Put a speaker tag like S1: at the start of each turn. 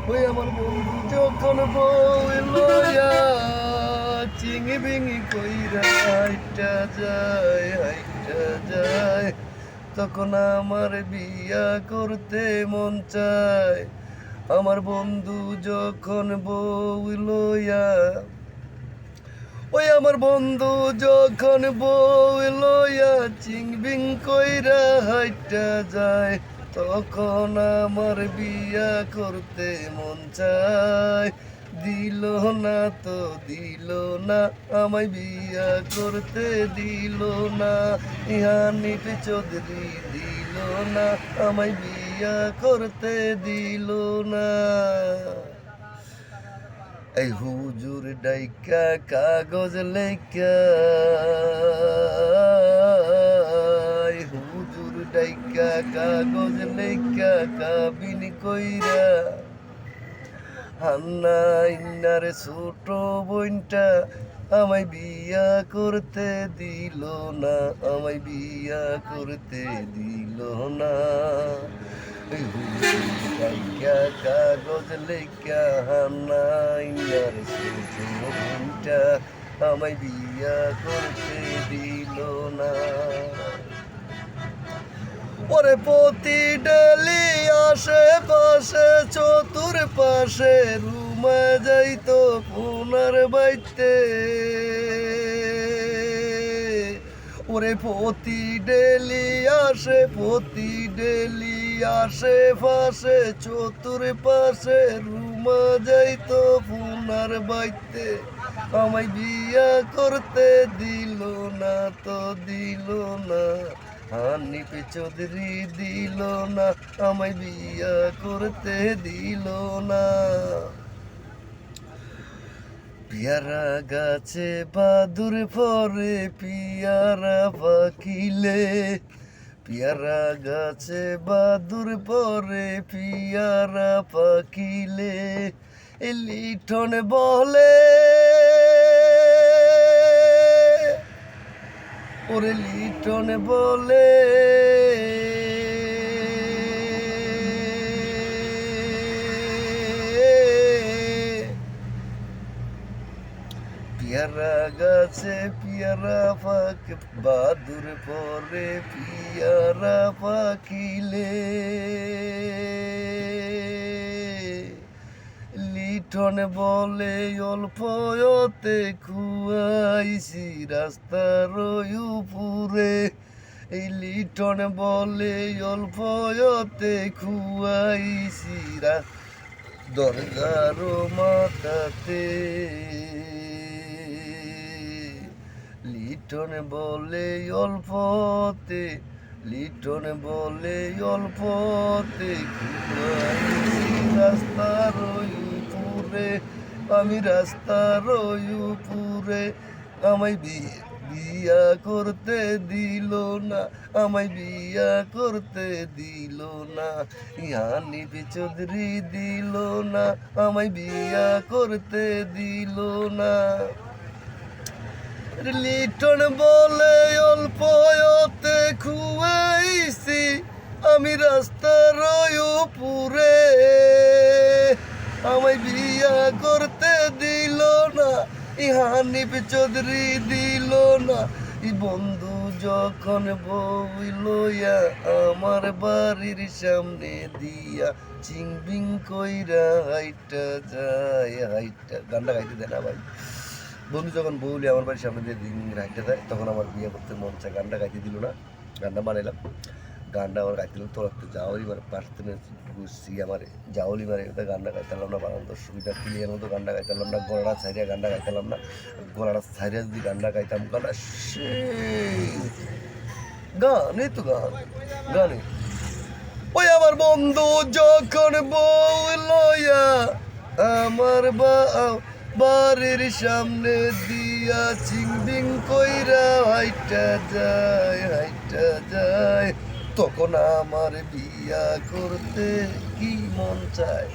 S1: ওই আমার বন্ধু যখন বউ লইয়া চিঙি বিঙি কইরা হাইটা যায় তখন আমার বিয়া করতে মন চায়। আমার বন্ধু যখন বউ লইয়া ওই আমার বন্ধু যখন বউ লইয়া চিংবিং কইরা হাইটা যায় তখন আমার বিয়া করতে মন চায়। দিল না তো দিল না আমায় বিয়া করতে দিল না। হানিফ চৌধুরী দিল না আমায় বিয়া করতে দিল না। এই হুজুর ডাইকা কাগজ লেখা হুজুর ডাইকা কাগজ লেখা কাবিন কইরা হান্না ইন্নার ছোট বোনটা আমায় বিয়া করতে দিল না আমায় বিয়া করতে দিল না। কাগজ লেখা হান্না ইন্নার ছোট বোনটা আমায় বিয়া করতে দিল না। ওরে প্রতি ডেলি আশেপাশে চতুর পাশে রুমা যাইতো পুনর বাইতে। ওরে প্রতি ডেলি আশেপাশে চতুর পাশে রুমা যাইতো পুনর বাইতে। আমায় বিয়া করতে দিল না তো দিল না। হানিফ চৌধুরী দিল না আমায় বিয়া করতে দিল না। পিয়ারা গাছে বাদুর পরে পিয়ারা পাখিলে পিয়ারা গাছে বাদুর পরে পিয়ারা পাখিলে লিঠন বলে ওরে লিটন বলে পিয়ারা গাছে পিয়ারা পাখি বাদুর পরে পিয়ারা পাখিলে লিঠন বলে অল্পতে খুয়াইছি রাস্তার উপরে। এই লিঠন বলে অল্পতে খুয়াইছি দরজার মাথাতে। লিঠন বলে অল্পতে লিটন বলে অল্পতে খুয়াইছি রাস্তার উপরে। আমি রাস্তার উপরে আমায় বিয়া করতে দিল না আমায় বিয়া করতে দিল না। হানিফ চৌধুরী দিল না আমায় বিয়া করতে দিল না। লিটন বলে অল্পতে খুয়াইছি আমি রাস্তার উপরে। আমায় বিয়া করতে দিল না হানিফ চৌধুরী দিল না। বন্ধু যখন বউ লইয়া আমার বাড়ির সামনে দিয়া চিংবিং কইরা হাইটা যায় গানটা গাইতে দেয় না ভাই। বন্ধু যখন বউলি আমার বাড়ির সামনে দিয়ে দিন রাখতে দেয় তখন আমার বিয়ে করতে মন চায়। গানটা গাইতে দিল না, গানটা বানাইলাম। গানটা আমার গাইতে দিল তোরাতে যাওয়ারই মানে পারতে বুঝছি আমার যাওয়ালি মারে ওটা গানটা গাইতালাম না। বানানোর সুবিধা ক্লিয়ার মতো গানটা গাইতালাম না। গলাটা ছাইরিয়া গানটা গাইতালাম না। গলাটা ছাইরিয়া যদি গানটা গাইতাম গানটা গানে তো গানে। ওই আমার বন্ধু যখন বউ লইয়া আমার বাড়ির সামনে দিয়া চিংবিং কইরা হাইটা যায় তখন আমার বিয়া করতে কি মন চায়।